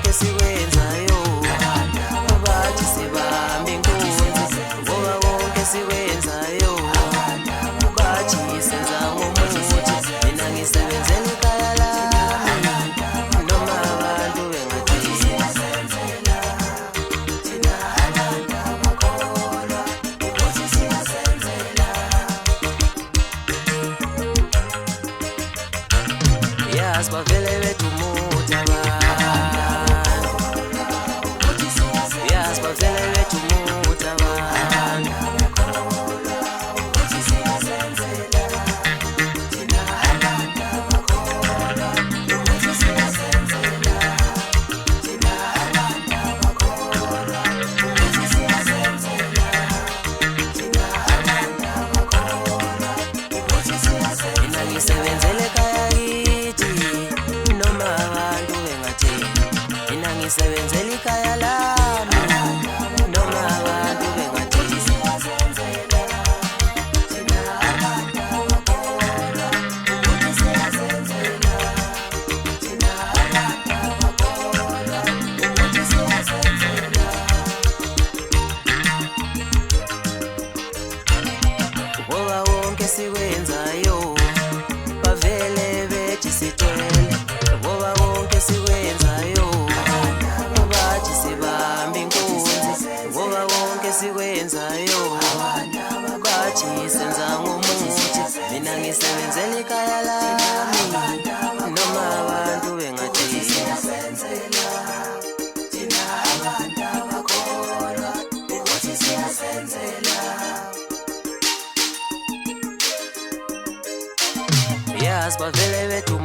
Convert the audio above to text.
konke sikwenzayo bathi sibambe inkunzi, ngoba konke sikwenzayo bathi senza ngomuthi. Mina ngisebenzela ikhaya lami noma abantu bengathi yazi bavele bethumuta abantu, yazi bavele bethumuta abantu. Mina ngisebenzela ekhaya kithi noma abantu bengathi, mina ngisebenzela ikhaya lami noma abantu bengathi. Ngoba konke sikwenzayo bavele bethi sitwele, ngoba konke sikwenzayo bathi sibambe inkunzi, ngoba konke sikwenzayo bathi senza ngomuthi. Mina ngisebenzela ikhaya lami noma abantu bengathi yazi bavele bethu